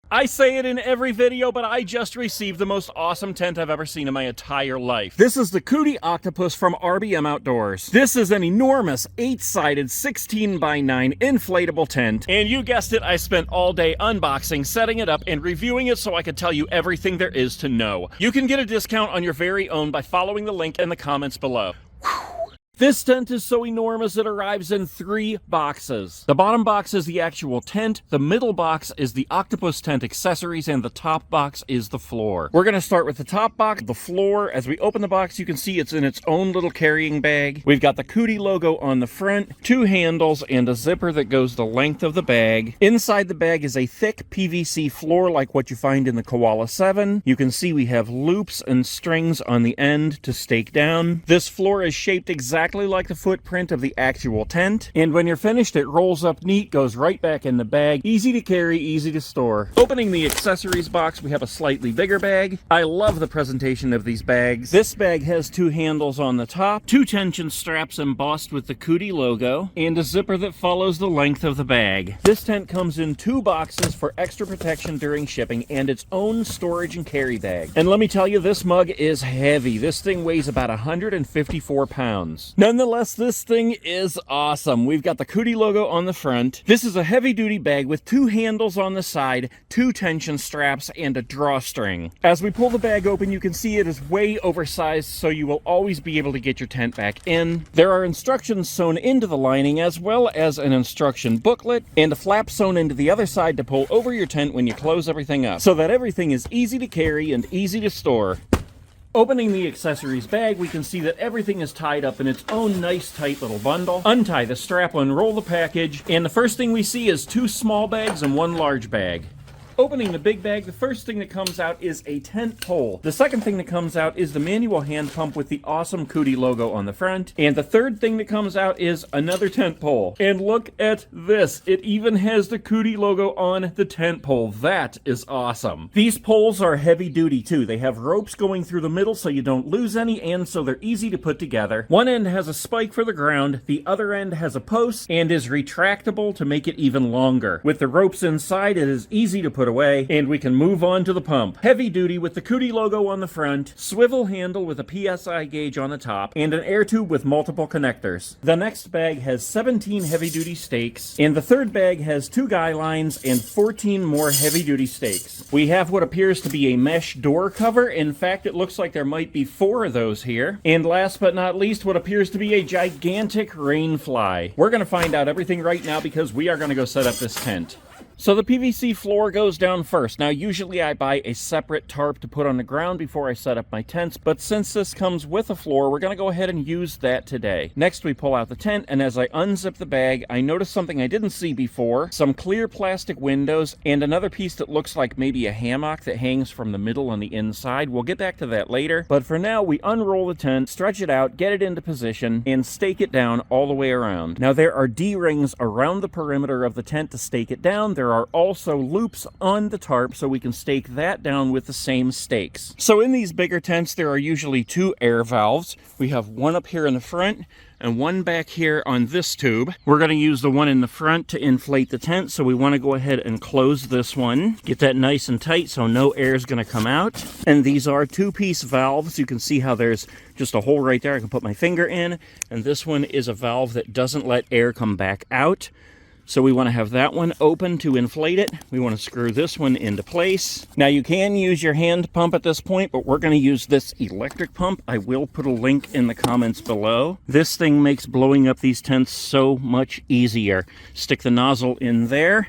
I say it in every video, but I just received the most awesome tent I've ever seen in my entire life. This is the Coody Octopus from RBM Outdoors. This is an enormous 8-sided 16x9 inflatable tent. And you guessed it, I spent all day unboxing, setting it up, and reviewing it so I could tell you everything there is to know. You can get a discount on your very own by following the link in the comments below. This tent is so enormous it arrives in 3 boxes. The bottom box is the actual tent, the middle box is the octopus tent accessories, and the top box is the floor. We're going to start with the top box, the floor. As we open the box, you can see it's in its own little carrying bag. We've got the Coody logo on the front, 2 handles, and a zipper that goes the length of the bag. Inside the bag is a thick PVC floor like what you find in the Koala 7. You can see we have loops and strings on the end to stake down. This floor is shaped exactly like the footprint of the actual tent, and when you're finished it rolls up neat, goes right back in the bag. Easy to carry, easy to store. Opening the accessories box, we have a slightly bigger bag. I love the presentation of these bags. This bag has 2 handles on the top, 2 tension straps embossed with the Coody logo, and a zipper that follows the length of the bag. This tent comes in 2 boxes for extra protection during shipping and its own storage and carry bag. And let me tell you, this mug is heavy. This thing weighs about 154 pounds. Nonetheless, this thing is awesome. We've got the Coody logo on the front. This is a heavy-duty bag with 2 handles on the side, 2 tension straps, and a drawstring. As we pull the bag open, you can see it is way oversized, so you will always be able to get your tent back in. There are instructions sewn into the lining, as well as an instruction booklet, and a flap sewn into the other side to pull over your tent when you close everything up, so that everything is easy to carry and easy to store. Opening the accessories bag, we can see that everything is tied up in its own nice tight little bundle. Untie the strap, unroll the package, and the first thing we see is 2 small bags and 1 large bag. Opening the big bag, the first thing that comes out is a tent pole. The second thing that comes out is the manual hand pump with the awesome Coody logo on the front. And the third thing that comes out is another tent pole. And look at this. It even has the Coody logo on the tent pole. That is awesome. These poles are heavy duty too. They have ropes going through the middle so you don't lose any, and so they're easy to put together. One end has a spike for the ground, the other end has a post and is retractable to make it even longer. With the ropes inside, it is easy to put away, and we can move on to the pump. Heavy duty with the Coody logo on the front, swivel handle with a PSI gauge on the top, and an air tube with multiple connectors. The next bag has 17 heavy duty stakes, and the third bag has 2 guy lines and 14 more heavy duty stakes. We have what appears to be a mesh door cover. In fact, it looks like there might be 4 of those here. And last but not least, what appears to be a gigantic rain fly. We're going to find out everything right now because we are going to go set up this tent. So the PVC floor goes down first. Now usually I buy a separate tarp to put on the ground before I set up my tents, but since this comes with a floor, we're going to go ahead and use that today. Next we pull out the tent, and as I unzip the bag, I notice something I didn't see before. Some clear plastic windows and another piece that looks like maybe a hammock that hangs from the middle on the inside. We'll get back to that later, but for now we unroll the tent, stretch it out, get it into position, and stake it down all the way around. Now there are D-rings around the perimeter of the tent to stake it down. There are also loops on the tarp so we can stake that down with the same stakes. So in these bigger tents there are usually 2 air valves. We have one up here in the front and one back here on this tube. We're going to use the one in the front to inflate the tent, so we want to go ahead and close this one. Get that nice and tight so no air is going to come out. And these are 2-piece valves. You can see how there's just a hole right there I can put my finger in, and this one is a valve that doesn't let air come back out. So we want to have that one open to inflate it. We want to screw this one into place. Now you can use your hand pump at this point, but we're going to use this electric pump. I will put a link in the comments below. This thing makes blowing up these tents so much easier. Stick the nozzle in there,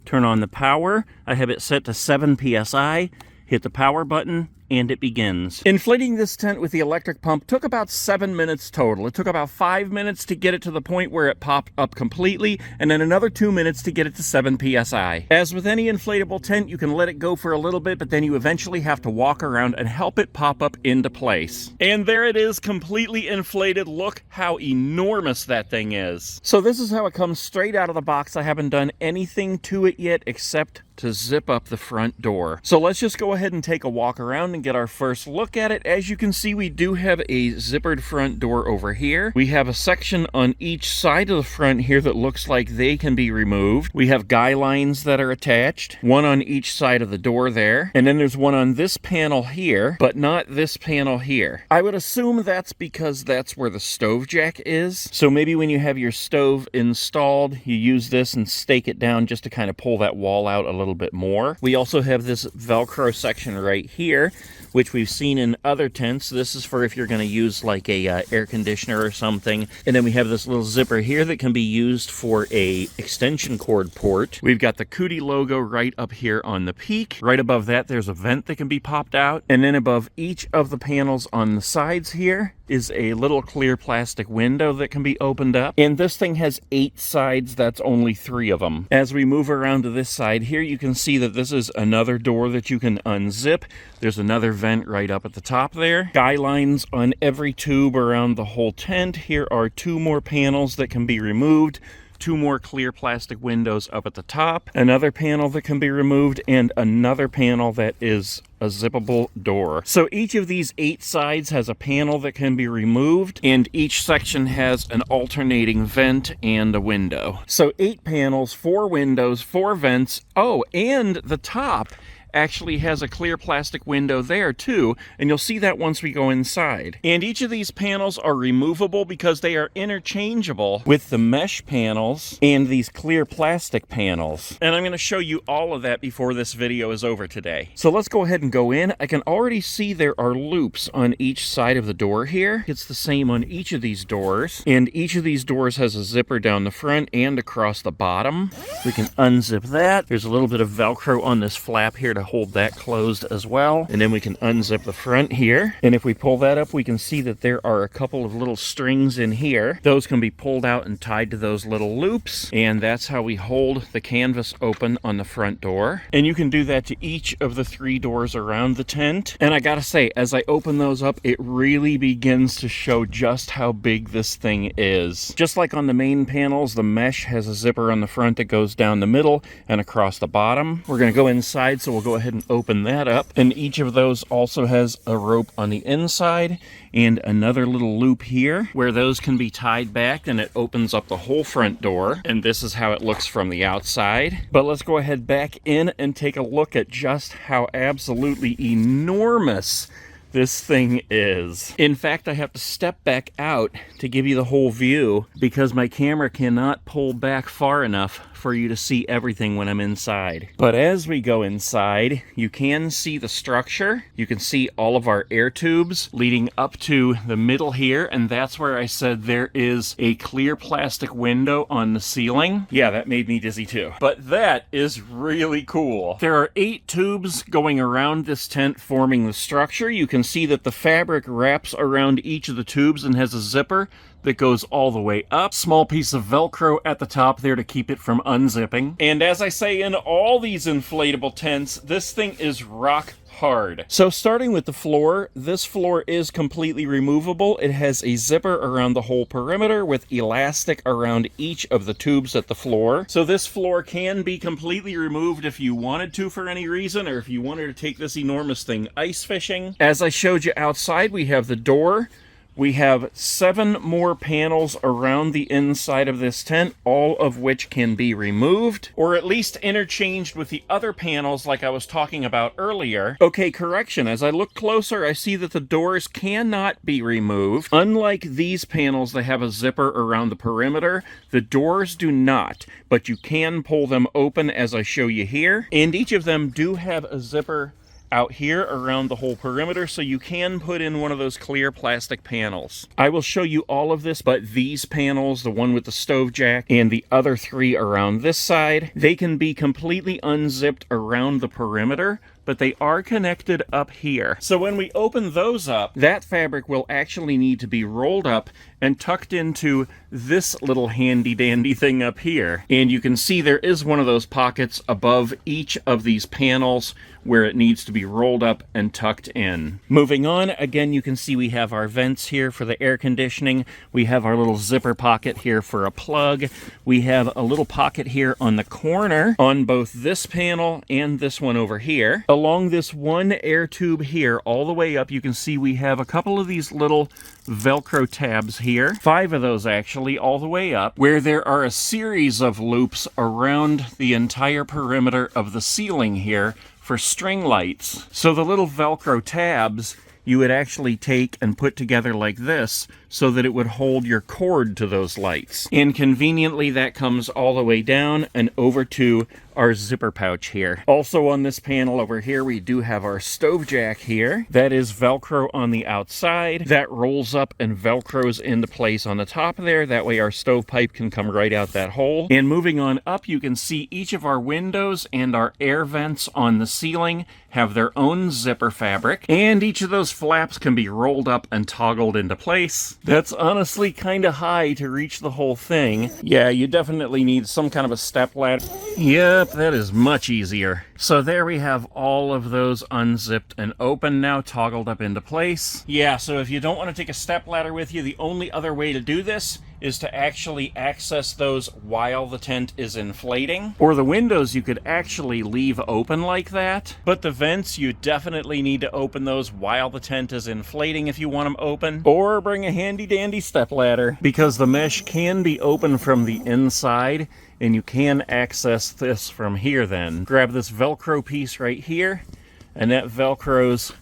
turn on the power. I have it set to 7 PSI. Hit the power button, and it begins. Inflating this tent with the electric pump took about 7 minutes total. It took about 5 minutes to get it to the point where it popped up completely, and then another 2 minutes to get it to 7 PSI. As with any inflatable tent, you can let it go for a little bit, but then you eventually have to walk around and help it pop up into place. And there it is, completely inflated. Look how enormous that thing is. So this is how it comes straight out of the box. I haven't done anything to it yet except to zip up the front door. So let's just go ahead and take a walk around and get our first look at it. As you can see, we do have a zippered front door over here. We have a section on each side of the front here that looks like they can be removed. We have guy lines that are attached, one on each side of the door there, and then there's one on this panel here, but not this panel here. I would assume that's because that's where the stove jack is. So maybe when you have your stove installed, you use this and stake it down just to kind of pull that wall out a little bit more. We also have this Velcro section right here, which we've seen in other tents. This is for if you're going to use like a air conditioner or something. And then we have this little zipper here that can be used for a extension cord port. We've got the Coody logo right up here on the peak. Right above that, there's a vent that can be popped out. And then above each of the panels on the sides here is a little clear plastic window that can be opened up. And this thing has 8 sides, that's only 3 of them. As we move around to this side here, you can see that this is another door that you can unzip. There's another vent right up at the top there. Guy lines on every tube around the whole tent. Here are 2 more panels that can be removed. 2 more clear plastic windows up at the top, another panel that can be removed, and another panel that is a zippable door. So each of these 8 sides has a panel that can be removed, and each section has an alternating vent and a window. So 8 panels, 4 windows, 4 vents. Oh, and the top actually has a clear plastic window there too, and you'll see that once we go inside. And each of these panels are removable because they are interchangeable with the mesh panels and these clear plastic panels. And I'm going to show you all of that before this video is over today. So let's go ahead and go in. I can already see there are loops on each side of the door here. It's the same on each of these doors, and each of these doors has a zipper down the front and across the bottom. We can unzip that. There's a little bit of Velcro on this flap here to hold that closed as well. And then we can unzip the front here. And if we pull that up, we can see that there are a couple of little strings in here. Those can be pulled out and tied to those little loops. And that's how we hold the canvas open on the front door. And you can do that to each of the 3 doors around the tent. And I gotta say, as I open those up, it really begins to show just how big this thing is. Just like on the main panels, the mesh has a zipper on the front that goes down the middle and across the bottom. We're gonna go inside, so we'll go ahead and open that up. And each of those also has a rope on the inside and another little loop here where those can be tied back, and it opens up the whole front door. And this is how it looks from the outside. But let's go ahead back in and take a look at just how absolutely enormous this thing is. In fact, I have to step back out to give you the whole view because my camera cannot pull back far enough for you to see everything when I'm inside. But as we go inside, you can see the structure. You can see all of our air tubes leading up to the middle here, and that's where I said there is a clear plastic window on the ceiling. Yeah, that made me dizzy too. But that is really cool. There are 8 tubes going around this tent forming the structure. You can see that the fabric wraps around each of the tubes and has a zipper that goes all the way up. Small piece of Velcro at the top there to keep it from unzipping. And as I say in all these inflatable tents, this thing is rock hard. So starting with the floor, this floor is completely removable. It has a zipper around the whole perimeter with elastic around each of the tubes at the floor. So this floor can be completely removed if you wanted to for any reason, or if you wanted to take this enormous thing ice fishing. As I showed you outside, we have the door. We have 7 more panels around the inside of this tent, all of which can be removed, or at least interchanged with the other panels like I was talking about earlier. Okay, correction. As I look closer, I see that the doors cannot be removed. Unlike these panels that have a zipper around the perimeter, the doors do not, but you can pull them open as I show you here. And each of them do have a zipper out here around the whole perimeter, so you can put in one of those clear plastic panels. I will show you all of this, but these panels, the one with the stove jack and the other 3 around this side, they can be completely unzipped around the perimeter, but they are connected up here. So when we open those up, that fabric will actually need to be rolled up and tucked into this little handy dandy thing up here. And you can see there is one of those pockets above each of these panels where it needs to be rolled up and tucked in. Moving on, again, you can see we have our vents here for the air conditioning. We have our little zipper pocket here for a plug. We have a little pocket here on the corner on both this panel and this one over here. Along this one air tube here, all the way up, you can see we have a couple of these little Velcro tabs here. 5 of those actually, all the way up, where there are a series of loops around the entire perimeter of the ceiling here for string lights. So the little Velcro tabs you would actually take and put together like this so that it would hold your cord to those lights. And conveniently that comes all the way down and over to our zipper pouch here. Also on this panel over here, we do have our stove jack here. That is Velcro on the outside. That rolls up and Velcros into place on the top there. That way our stovepipe can come right out that hole. And moving on up, you can see each of our windows and our air vents on the ceiling have their own zipper fabric. And each of those flaps can be rolled up and toggled into place. That's honestly kind of high to reach the whole thing. Yeah, you definitely need some kind of a step ladder. Yep, that is much easier. So there we have all of those unzipped and open now, toggled up into place. Yeah, so if you don't want to take a step ladder with you, the only other way to do this is to actually access those while the tent is inflating. Or the windows you could actually leave open like that. But the vents, you definitely need to open those while the tent is inflating if you want them open. Or bring a handy dandy step ladder, because the mesh can be open from the inside and you can access this from here then. Grab this Velcro piece right here, and that Velcros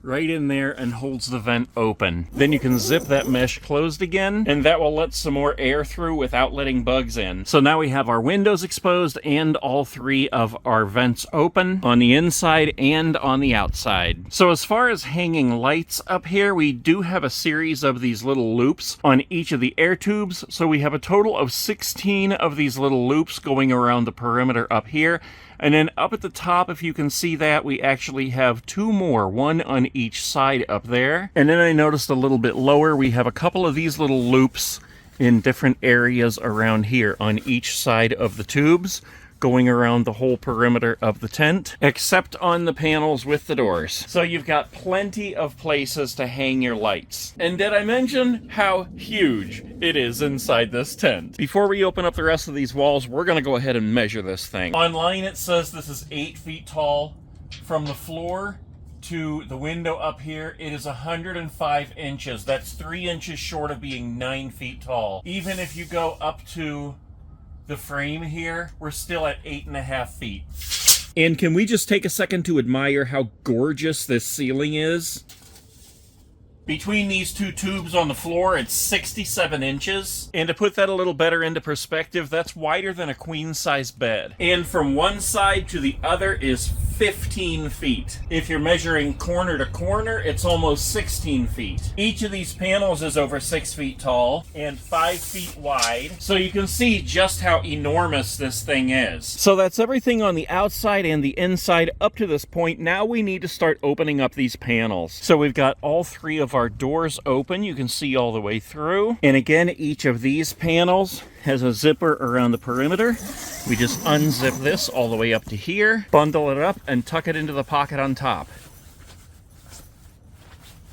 right in there and holds the vent open. Then you can zip that mesh closed again, and that will let some more air through without letting bugs in. So now we have our windows exposed and all 3 of our vents open on the inside and on the outside. So as far as hanging lights up here, we do have a series of these little loops on each of the air tubes. So we have a total of 16 of these little loops going around the perimeter up here. And then up at the top, if you can see that, we actually have 2 more, one on each side up there. And then I noticed a little bit lower, we have a couple of these little loops in different areas around here on each side of the tubes, going around the whole perimeter of the tent, except on the panels with the doors. So you've got plenty of places to hang your lights. And did I mention how huge it is inside this tent? Before we open up the rest of these walls, we're gonna go ahead and measure this thing. Online it says this is 8 feet tall. From the floor to the window up here, it is 105 inches. That's 3 inches short of being 9 feet tall. Even if you go up to the frame here, we're still at 8.5 feet. And can we just take a second to admire how gorgeous this ceiling is? Between these 2 tubes on the floor, it's 67 inches. And to put that a little better into perspective, that's wider than a queen-size bed. And from one side to the other is 15 feet. If you're measuring corner to corner, it's almost 16 feet. Each of these panels is over 6 feet tall and 5 feet wide. So you can see just how enormous this thing is. So that's everything on the outside and the inside up to this point. Now we need to start opening up these panels. So we've got all 3 of our doors open. You can see all the way through. And again, each of these panels has a zipper around the perimeter. We just unzip this all the way up to here, bundle it up, and tuck it into the pocket on top.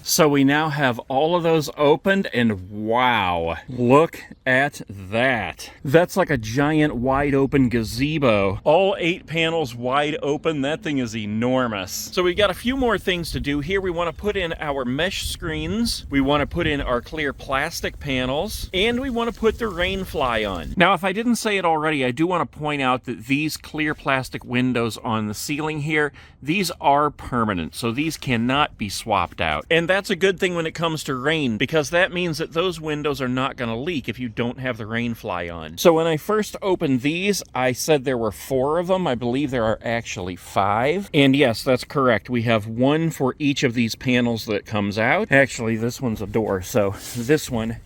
So we now have all of those opened, and wow, look at that. That's like a giant wide open gazebo. All 8 panels wide open. That thing is enormous. So we've got a few more things to do here. We want to put in our mesh screens. We want to put in our clear plastic panels, and we want to put the rain fly on. Now, if I didn't say it already, I do want to point out that these clear plastic windows on the ceiling here, these are permanent, so these cannot be swapped out. And that's a good thing when it comes to rain, because that means that those windows are not going to leak if you don't have the rain fly on. So when I first opened these, I said there were 4 of them. I believe there are actually 5. And yes, that's correct. We have 1 for each of these panels that comes out. Actually, this one's a door, so this one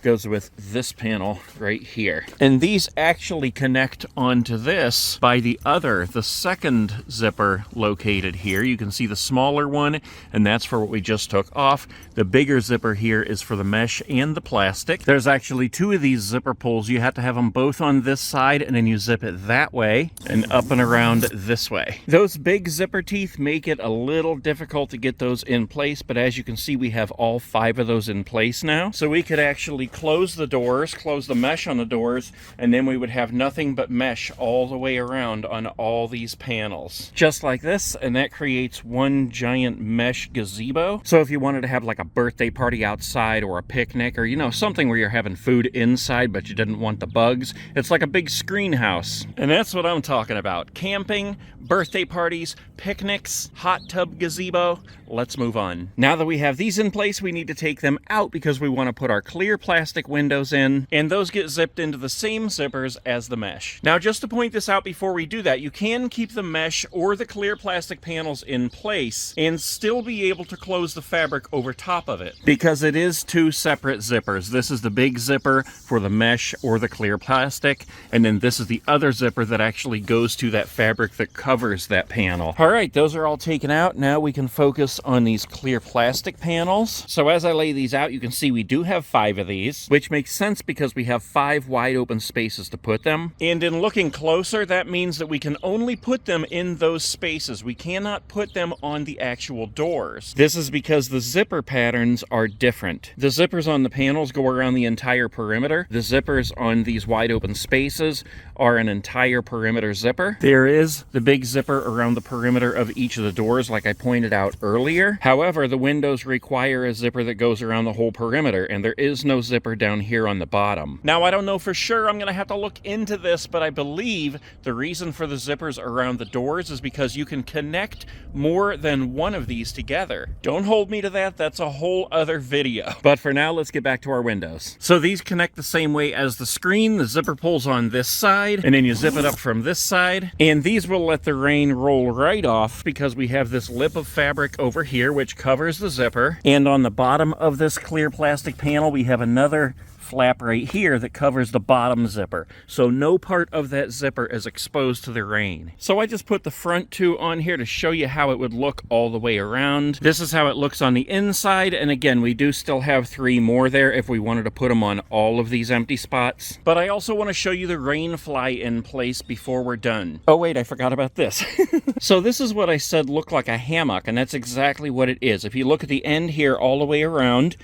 goes with this panel right here. And these actually connect onto this by the second zipper located here. You can see the smaller one, and that's for what we just took off. The bigger zipper here is for the mesh and the plastic. There's actually two of these zipper pulls. You have to have them both on this side, and then you zip it that way and up and around this way. Those big zipper teeth make it a little difficult to get those in place, but as you can see, we have all 5 of those in place now. So we could actually close the doors, close the mesh on the doors, and then we would have nothing but mesh all the way around on all these panels. Just like this, and that creates one giant mesh gazebo. So if you wanted to have like a birthday party outside or a picnic, or something where you're having food inside but you didn't want the bugs, it's like a big screen house. And that's what I'm talking about. Camping, birthday parties, picnics, hot tub gazebo. Let's move on. Now that we have these in place, we need to take them out because we want to put our clear plastic windows in, and those get zipped into the same zippers as the mesh. Now, just to point this out before we do that, you can keep the mesh or the clear plastic panels in place and still be able to close the fabric over top of it, because it is 2 separate zippers. This is the big zipper for the mesh or the clear plastic, and then this is the other zipper that actually goes to that fabric that covers that panel. All right, those are all taken out. Now we can focus on these clear plastic panels. So as I lay these out, you can see we do have 5 of these, which makes sense because we have 5 wide open spaces to put them. And in looking closer, that means that we can only put them in those spaces. We cannot put them on the actual doors. This is because the zipper patterns are different. The zippers on the panels go around the entire perimeter. The zippers on these wide open spaces are an entire perimeter zipper. There is the big zipper around the perimeter of each of the doors, like I pointed out earlier. However, the windows require a zipper that goes around the whole perimeter, and there is no zipper down here on the bottom. Now, I don't know for sure. I'm going to have to look into this, but I believe the reason for the zippers around the doors is because you can connect more than one of these together. Don't hold me to that. That's a whole other video. But for now, let's get back to our windows. So these connect the same way as the screen. The zipper pulls on this side, and then you zip it up from this side. And these will let the rain roll right off because we have this lip of fabric over here which covers the zipper. And on the bottom of this clear plastic panel, we have another flap right here that covers the bottom zipper, so no part of that zipper is exposed to the rain. So I just put the front 2 on here to show you how it would look all the way around. This is how it looks on the inside, and again, we do still have 3 more there if we wanted to put them on all of these empty spots. But I also want to show you the rain fly in place before we're done. Oh wait, I forgot about this. So this is what I said looked like a hammock, and that's exactly what it is. If you look at the end here all the way around,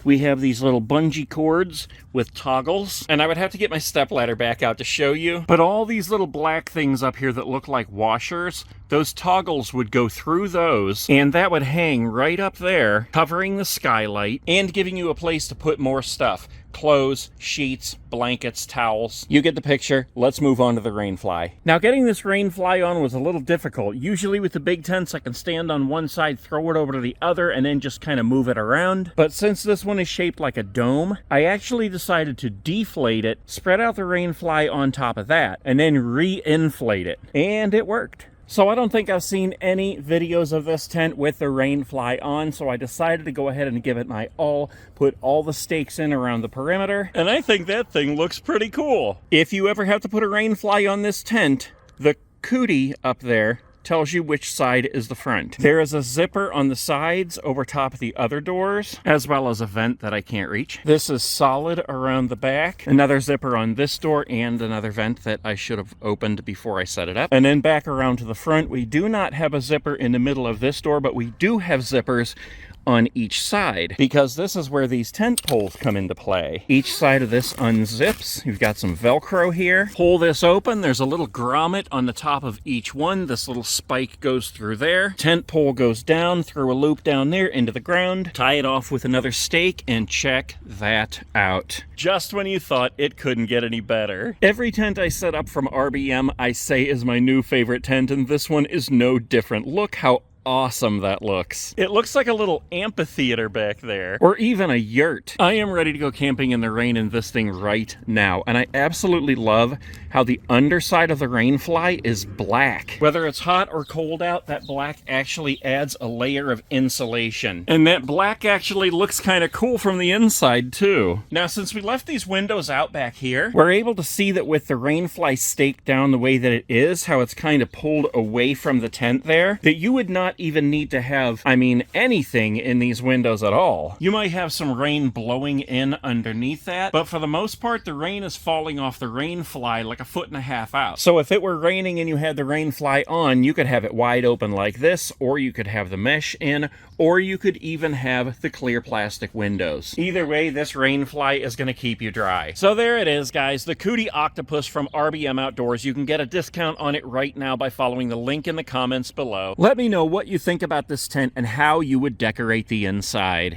we have these little bungee cords with toggles, and I would have to get my stepladder back out to show you. But all these little black things up here that look like washers, those toggles would go through those, and that would hang right up there, covering the skylight and giving you a place to put more stuff. Clothes, sheets, blankets, towels. You get the picture. Let's move on to the rain fly. Now, getting this rain fly on was a little difficult. Usually with the big tents, I can stand on one side, throw it over to the other, and then just kind of move it around. But since this one is shaped like a dome, I actually decided to deflate it, spread out the rain fly on top of that, and then re-inflate it. And it worked. So I don't think I've seen any videos of this tent with the rain fly on, so I decided to go ahead and give it my all, put all the stakes in around the perimeter, and I think that thing looks pretty cool. If you ever have to put a rain fly on this tent, the Coody up there tells you which side is the front. There is a zipper on the sides over top of the other doors, as well as a vent that I can't reach. This is solid around the back. Another zipper on this door and another vent that I should have opened before I set it up. And then back around to the front, we do not have a zipper in the middle of this door, but we do have zippers on each side, because this is where these tent poles come into play. Each side of this unzips. You've got some Velcro here. Pull this open. There's a little grommet on the top of each one. This little spike goes through there. Tent pole goes down through a loop down there into the ground. Tie it off with another stake, and check that out. Just when you thought it couldn't get any better. Every tent I set up from RBM, I say is my new favorite tent, and this one is no different. Look how awesome that looks. It looks like a little amphitheater back there, or even a yurt. I am ready to go camping in the rain in this thing right now, and I absolutely love how the underside of the rainfly is black. Whether it's hot or cold out, that black actually adds a layer of insulation. And that black actually looks kind of cool from the inside too. Now, since we left these windows out back here, we're able to see that with the rainfly staked down the way that it is, how it's kind of pulled away from the tent there, that you would not even need to have, I mean, anything in these windows at all. You might have some rain blowing in underneath that, but for the most part, the rain is falling off the rainfly like a 1.5 feet out. So if it were raining and you had the rainfly on, you could have it wide open like this, or you could have the mesh in, or you could even have the clear plastic windows. Either way, this rainfly is going to keep you dry. So there it is, guys, the Coody Octopus from RBM Outdoors. You can get a discount on it right now by following the link in the comments below. Let me know what you think about this tent and how you would decorate the inside.